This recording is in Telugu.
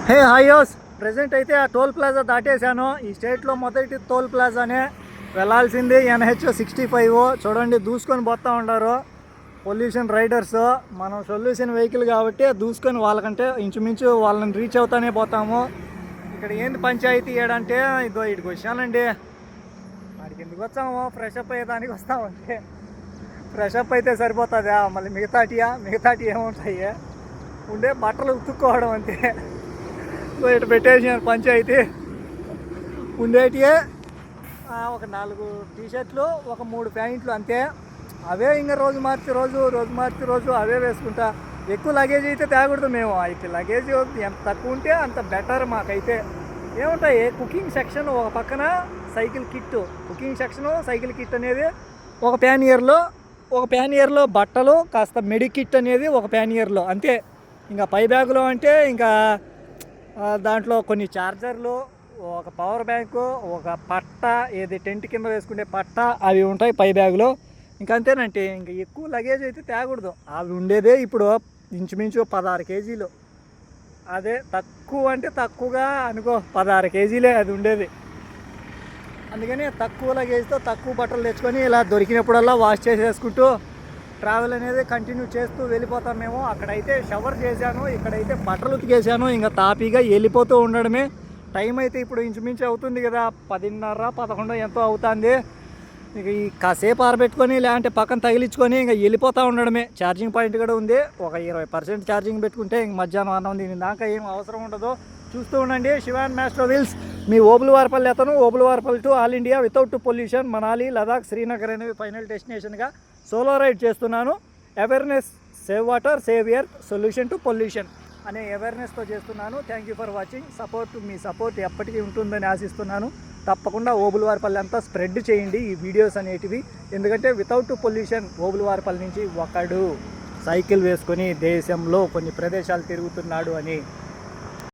హే హాయోస్, ప్రజెంట్ అయితే ఆ టోల్ ప్లాజా దాటేశాను. ఈ స్టేట్లో మొదటి టోల్ ప్లాజానే వెళ్ళాల్సింది. NH65 చూడండి, దూసుకొని పోతూ ఉంటారు పొల్యూషన్ రైడర్స్. మనం సొల్యూషన్ వెహికల్ కాబట్టి దూసుకొని వాళ్ళకంటే ఇంచుమించు వాళ్ళని రీచ్ అవుతానే పోతాము. ఇక్కడ ఏంది పంచాయతీ ఏడంటే ఇదో ఇటుకు వచ్చానండి. వాడికి ఎందుకు వచ్చాము? ఫ్రెష్ అప్ అయ్యేదానికి వస్తామంటే. ఫ్రెష్ అప్ అయితే సరిపోతుందా? మళ్ళీ మిగతాటి ఏముంటాయి? ఉండే బట్టలు ఉతుక్కోవడం అంతే. ఇటు పెట్టేసినారు పంచాయతీ. ఉండేటివే ఒక 4 టీషర్ట్లు, ఒక 3 ప్యాంట్లు అంతే. అవే ఇంకా రోజు మార్చి రోజు అవే వేసుకుంటా. ఎక్కువ లగేజ్ అయితే తేకూడదు మేము. అయితే లగేజ్ ఎంత తక్కువ ఉంటే అంత బెటర్ మాకైతే. ఏముంటాయి, కుకింగ్ సెక్షన్ ఒక పక్కన, cycle kit. Cooking section, cycle kit అనేది ఒక ప్యానియర్లో బట్టలు, కాస్త మెడి కిట్ అనేది ఒక ప్యానియర్లో అంతే. ఇంకా పై బ్యాగులో అంటే ఇంకా దాంట్లో కొన్ని ఛార్జర్లు, ఒక పవర్ బ్యాంకు, ఒక పట్ట, ఏది టెంట్ కింద వేసుకునే పట్ట, అవి ఉంటాయి పై బ్యాగులో. ఇంకా అంతేనంటే ఇంకా ఎక్కువ లగేజ్ అయితే తేకూడదు. అవి ఉండేదే ఇప్పుడు ఇంచుమించు 16 కేజీలు. అదే తక్కువ అంటే తక్కువగా అనుకో, 16 కేజీలే అది ఉండేది. అందుకని తక్కువ లగేజ్తో తక్కువ బట్టలు తెచ్చుకొని ఇలా దొరికినప్పుడల్లా వాష్ చేసేసుకుంటూ ట్రావెల్ అనేది కంటిన్యూ చేస్తూ వెళ్ళిపోతాం మేము. అక్కడైతే షవర్ చేశాను, ఇక్కడైతే బట్టలు ఉతికేసాను. ఇంకా తాపీగా వెళ్ళిపోతూ ఉండడమే. టైం అయితే ఇప్పుడు ఇంచుమించు అవుతుంది కదా, 10:30, 11 ఎంతో అవుతుంది. ఇక ఈ కాసేపు ఆరబెట్టుకొని లేదంటే పక్కన తగిలించుకొని ఇంకా వెళ్ళిపోతూ ఉండడమే. ఛార్జింగ్ పాయింట్ కూడా ఉంది. ఒక 20% ఛార్జింగ్ పెట్టుకుంటే ఇంక మధ్యాహ్నం అన్నం దీని దాకా ఏం అవసరం ఉండదు. చూస్తూ ఉండండి శివాన్ మ్యాస్ట్రో వీల్స్. మీ ఓబులవారిపల్లి అతను, Obulavaripalli to all India without pollution, Manali, Ladakh, Srinagar అనేవి ఫైనల్ డెస్టినేషన్గా సోలో రైడ్ చేస్తున్నాను. Awareness, save water, save earth, solution to pollution అనే అవేర్నెస్తో చేస్తున్నాను. Thank you for watching. Me support ఎప్పటికీ ఉంటుందని ఆశిస్తున్నాను. తప్పకుండా ఓబులవారిపల్లి అంతా స్ప్రెడ్ చేయండి ఈ వీడియోస్ అనేటివి. ఎందుకంటే వితౌట్ పొల్యూషన్ ఓబులవారిపల్లి నుంచి ఒకడు సైకిల్ వేసుకొని దేశంలో కొన్ని ప్రదేశాలు తిరుగుతున్నాడు అని